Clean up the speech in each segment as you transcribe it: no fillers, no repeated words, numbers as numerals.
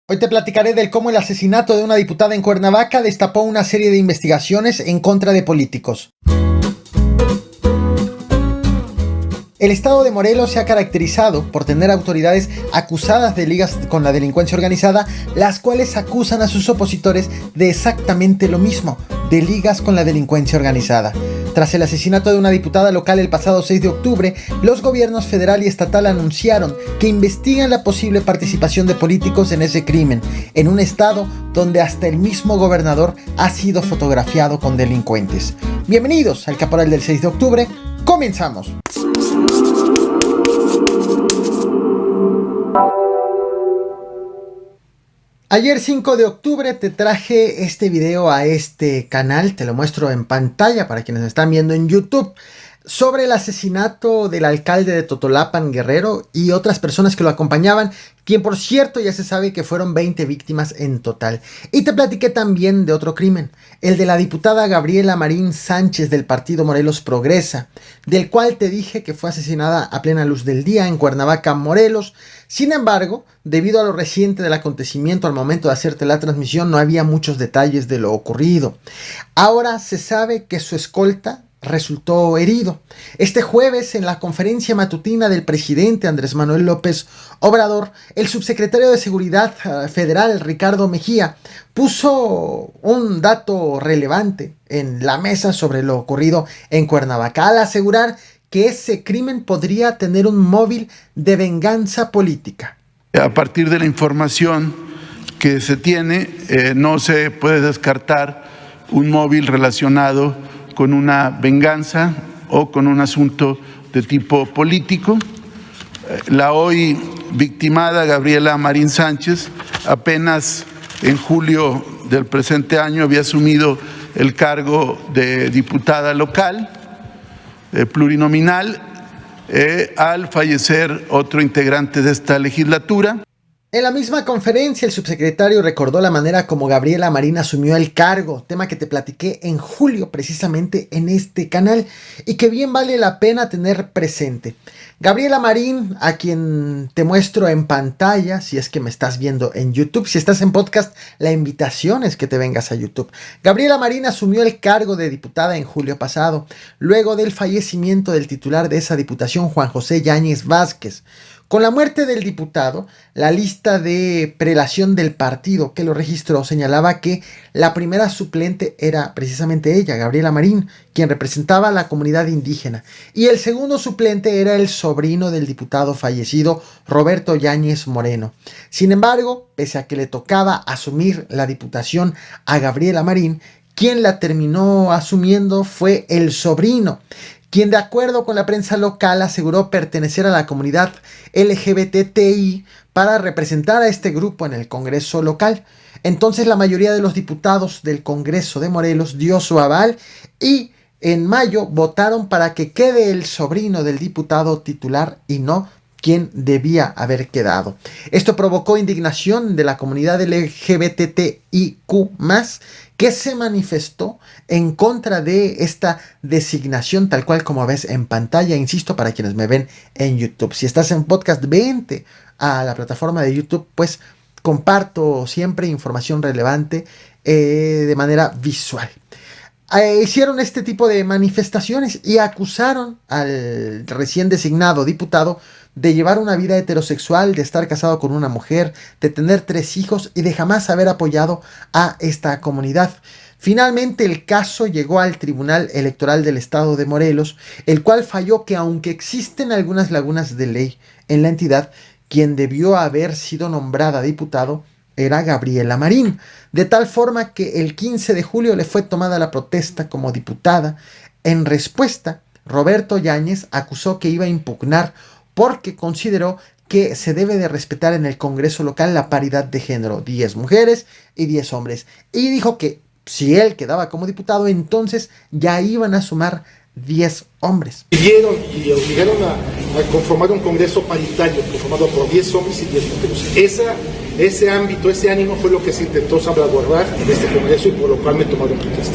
Hoy te platicaré del cómo el asesinato de una diputada en Cuernavaca destapó una serie de investigaciones en contra de políticos. El estado de Morelos se ha caracterizado por tener autoridades acusadas de ligas con la delincuencia organizada, las cuales acusan a sus opositores de exactamente lo mismo, de ligas con la delincuencia organizada. Tras el asesinato de una diputada local el pasado 6 de octubre, los gobiernos federal y estatal anunciaron que investigan la posible participación de políticos en ese crimen, en un estado donde hasta el mismo gobernador ha sido fotografiado con delincuentes. Bienvenidos al Caporal del 6 de octubre, comenzamos. Ayer 5 de octubre te traje este video a este canal, te lo muestro en pantalla para quienes me están viendo en YouTube, sobre el asesinato del alcalde de Totolapan, Guerrero, y otras personas que lo acompañaban, quien por cierto ya se sabe que fueron 20 víctimas en total. Y te platiqué también de otro crimen, el de la diputada Gabriela Marín Sánchez del partido Morelos Progresa, del cual te dije que fue asesinada a plena luz del día en Cuernavaca, Morelos. Sin embargo, debido a lo reciente del acontecimiento al momento de hacerte la transmisión, no había muchos detalles de lo ocurrido. Ahora se sabe que su escolta resultó herido. Este jueves, en la conferencia matutina del presidente Andrés Manuel López Obrador, el subsecretario de Seguridad Federal, Ricardo Mejía, puso un dato relevante en la mesa sobre lo ocurrido en Cuernavaca, al asegurar que ese crimen podría tener un móvil de venganza política. A partir de la información que se tiene, no se puede descartar un móvil relacionado con una venganza o con un asunto de tipo político. La hoy victimada Gabriela Marín Sánchez apenas en julio del presente año había asumido el cargo de diputada local plurinominal al fallecer otro integrante de esta legislatura. En la misma conferencia, el subsecretario recordó la manera como Gabriela Marín asumió el cargo, tema que te platiqué en julio precisamente en este canal y que bien vale la pena tener presente. Gabriela Marín, a quien te muestro en pantalla, si es que me estás viendo en YouTube, si estás en podcast, la invitación es que te vengas a YouTube. Gabriela Marín asumió el cargo de diputada en julio pasado, luego del fallecimiento del titular de esa diputación, Juan José Yáñez Vázquez. Con la muerte del diputado, la lista de prelación del partido que lo registró señalaba que la primera suplente era precisamente ella, Gabriela Marín, quien representaba a la comunidad indígena, y el segundo suplente era el sobrino del diputado fallecido, Roberto Yáñez Moreno. Sin embargo, pese a que le tocaba asumir la diputación a Gabriela Marín, quien la terminó asumiendo fue el sobrino, quien de acuerdo con la prensa local aseguró pertenecer a la comunidad LGBTI para representar a este grupo en el Congreso local. Entonces la mayoría de los diputados del Congreso de Morelos dio su aval y en mayo votaron para que quede el sobrino del diputado titular y no quien debía haber quedado. Esto provocó indignación de la comunidad LGBTIQ+, que se manifestó en contra de esta designación tal cual como ves en pantalla, insisto, para quienes me ven en YouTube. Si estás en podcast, vente a la plataforma de YouTube, pues comparto siempre información relevante de manera visual. Hicieron este tipo de manifestaciones y acusaron al recién designado diputado de llevar una vida heterosexual, de estar casado con una mujer, de tener 3 hijos y de jamás haber apoyado a esta comunidad. Finalmente el caso llegó al Tribunal Electoral del Estado de Morelos, el cual falló que aunque existen algunas lagunas de ley en la entidad, quien debió haber sido nombrada diputado era Gabriela Marín, de tal forma que el 15 de julio le fue tomada la protesta como diputada. En respuesta, Roberto Yáñez acusó que iba a impugnar porque consideró que se debe de respetar en el Congreso local la paridad de género, 10 mujeres y 10 hombres, y dijo que si él quedaba como diputado, entonces ya iban a sumar 10 hombres. Pidieron y obligaron a conformar un Congreso paritario conformado por 10 hombres y 10 mujeres. Ese ámbito, ese ánimo fue lo que se intentó salvaguardar en este Congreso y por lo cual me tomaron protesta.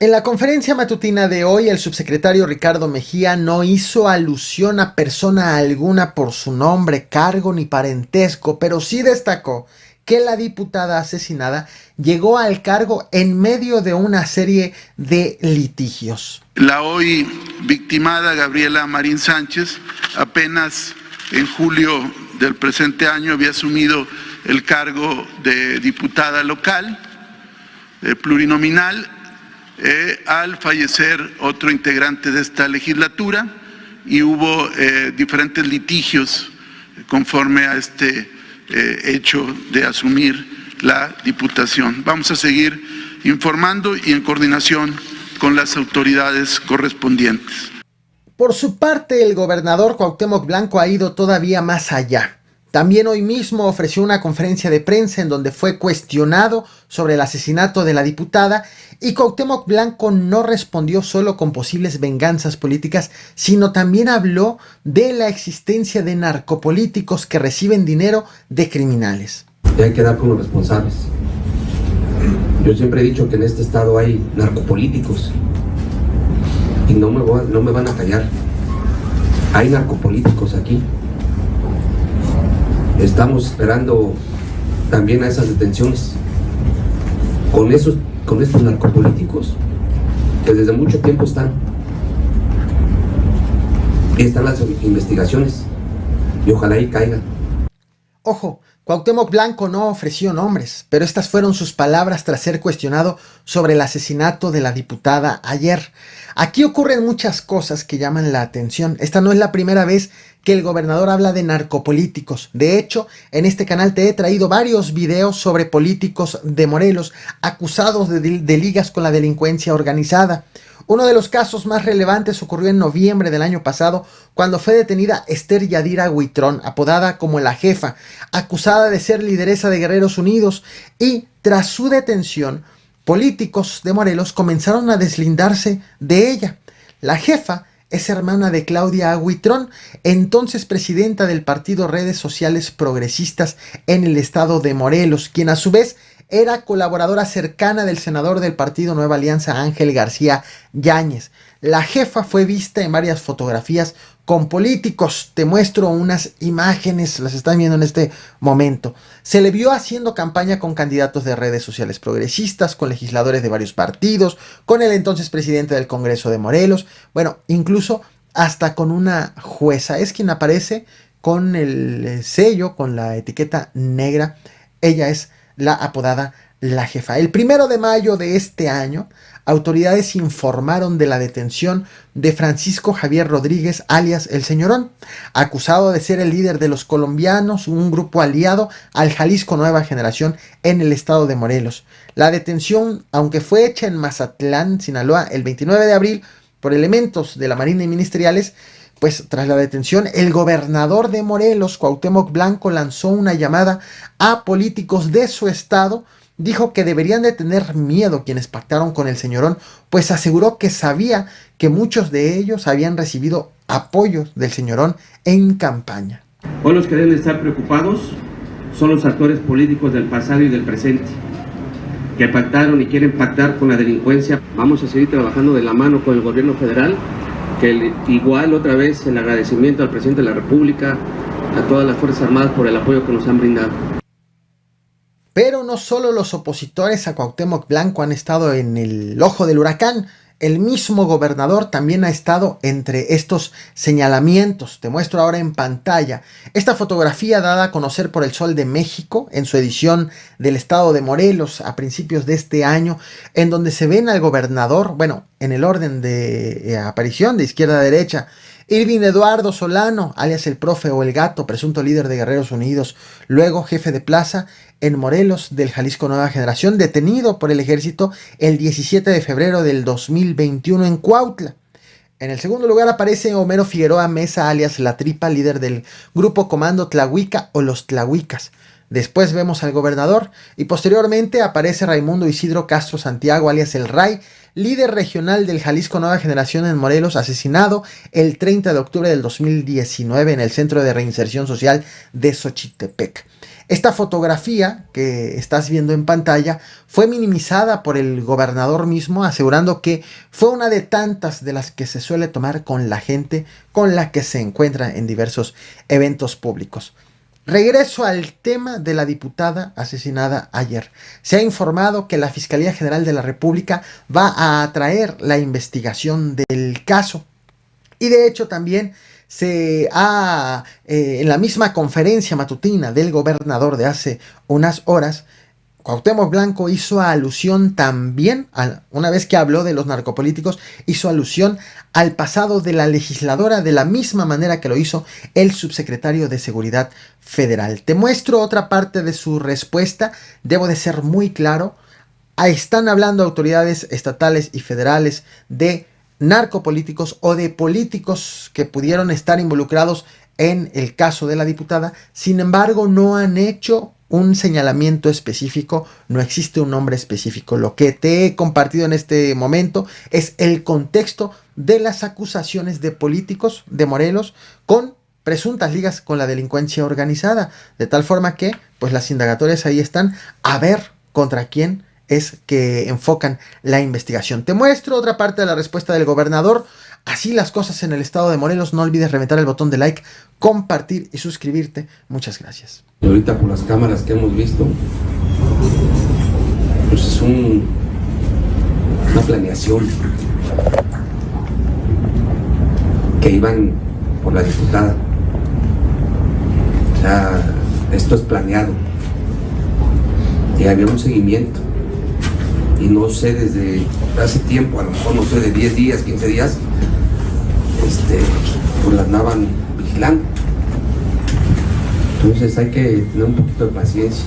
En la conferencia matutina de hoy, el subsecretario Ricardo Mejía no hizo alusión a persona alguna por su nombre, cargo ni parentesco, pero sí destacó que la diputada asesinada llegó al cargo en medio de una serie de litigios. La hoy victimada Gabriela Marín Sánchez apenas en julio del presente año había asumido el cargo de diputada local plurinominal al fallecer otro integrante de esta legislatura, y hubo diferentes litigios conforme a este hecho de asumir la diputación. Vamos a seguir informando y en coordinación con las autoridades correspondientes. Por su parte, el gobernador Cuauhtémoc Blanco ha ido todavía más allá. También hoy mismo ofreció una conferencia de prensa en donde fue cuestionado sobre el asesinato de la diputada, y Cuauhtémoc Blanco no respondió solo con posibles venganzas políticas, sino también habló de la existencia de narcopolíticos que reciben dinero de criminales. Y hay que dar con los responsables. Yo siempre he dicho que en este estado hay narcopolíticos y no me van a callar. Hay narcopolíticos aquí. Estamos esperando también a esas detenciones con estos narcopolíticos que desde mucho tiempo están las investigaciones y ojalá ahí caigan. Ojo, Cuauhtémoc Blanco no ofreció nombres, pero estas fueron sus palabras tras ser cuestionado sobre el asesinato de la diputada ayer. Aquí ocurren muchas cosas que llaman la atención. Esta no es la primera vez que el gobernador habla de narcopolíticos. De hecho, en este canal te he traído varios videos sobre políticos de Morelos acusados de ligas con la delincuencia organizada. Uno de los casos más relevantes ocurrió en noviembre del año pasado, cuando fue detenida Esther Yadira Huitrón, apodada como la Jefa, acusada de ser lideresa de Guerreros Unidos, y tras su detención, políticos de Morelos comenzaron a deslindarse de ella. La Jefa es hermana de Claudia Huitrón, entonces presidenta del partido Redes Sociales Progresistas en el estado de Morelos, quien a su vez era colaboradora cercana del senador del partido Nueva Alianza, Ángel García Yáñez. La Jefa fue vista en varias fotografías con políticos. Te muestro unas imágenes, las están viendo en este momento. Se le vio haciendo campaña con candidatos de Redes Sociales Progresistas, con legisladores de varios partidos, con el entonces presidente del Congreso de Morelos, bueno, incluso hasta con una jueza. Es quien aparece con el sello, con la etiqueta negra. Ella es la apodada La Jefa. El 1 de mayo de este año, autoridades informaron de la detención de Francisco Javier Rodríguez, alias El Señorón, acusado de ser el líder de los colombianos, un grupo aliado al Jalisco Nueva Generación en el estado de Morelos. La detención, aunque fue hecha en Mazatlán, Sinaloa, el 29 de abril por elementos de la Marina y ministeriales, pues tras la detención, el gobernador de Morelos, Cuauhtémoc Blanco, lanzó una llamada a políticos de su estado. Dijo que deberían de tener miedo quienes pactaron con el Señorón, pues aseguró que sabía que muchos de ellos habían recibido apoyos del Señorón en campaña. Hoy los que deben estar preocupados son los actores políticos del pasado y del presente, que pactaron y quieren pactar con la delincuencia. Vamos a seguir trabajando de la mano con el gobierno federal, que igual otra vez el agradecimiento al presidente de la República, a todas las Fuerzas Armadas por el apoyo que nos han brindado. Pero no solo los opositores a Cuauhtémoc Blanco han estado en el ojo del huracán. El mismo gobernador también ha estado entre estos señalamientos. Te muestro ahora en pantalla esta fotografía dada a conocer por El Sol de México en su edición del estado de Morelos a principios de este año, en donde se ven al gobernador, bueno, en el orden de aparición de izquierda a derecha, Irving Eduardo Solano, alias el Profe o el Gato, presunto líder de Guerreros Unidos, luego jefe de plaza en Morelos del Jalisco Nueva Generación, detenido por el ejército el 17 de febrero del 2021 en Cuautla. En el segundo lugar aparece Homero Figueroa Mesa, alias La Tripa, líder del grupo Comando Tlahuica o los Tlahuicas. Después vemos al gobernador y posteriormente aparece Raimundo Isidro Castro Santiago, alias El Ray, líder regional del Jalisco Nueva Generación en Morelos, asesinado el 30 de octubre del 2019 en el Centro de Reinserción Social de Xochitepec. Esta fotografía que estás viendo en pantalla fue minimizada por el gobernador mismo, asegurando que fue una de tantas de las que se suele tomar con la gente con la que se encuentra en diversos eventos públicos. Regreso al tema de la diputada asesinada ayer. Se ha informado que la Fiscalía General de la República va a traer la investigación del caso. Y de hecho también en la misma conferencia matutina del gobernador de hace unas horas, Cuauhtémoc Blanco hizo alusión también, una vez que habló de los narcopolíticos, hizo alusión al pasado de la legisladora de la misma manera que lo hizo el subsecretario de Seguridad Federal. Te muestro otra parte de su respuesta, debo de ser muy claro. Están hablando autoridades estatales y federales de narcopolíticos o de políticos que pudieron estar involucrados en el caso de la diputada, sin embargo no han hecho un señalamiento específico, no existe un nombre específico. Lo que te he compartido en este momento es el contexto de las acusaciones de políticos de Morelos con presuntas ligas con la delincuencia organizada, de tal forma que pues las indagatorias ahí están a ver contra quién es que enfocan la investigación. Te muestro otra parte de la respuesta del gobernador. Así las cosas en el estado de Morelos. No olvides reventar el botón de like, compartir y suscribirte. Muchas gracias. Y ahorita por las cámaras que hemos visto, pues es una planeación que iban por la diputada. O sea, esto es planeado y había un seguimiento. Y no sé, desde hace tiempo, a lo mejor no sé, de 10 días, 15 días, pues la andaban vigilando. Entonces hay que tener un poquito de paciencia.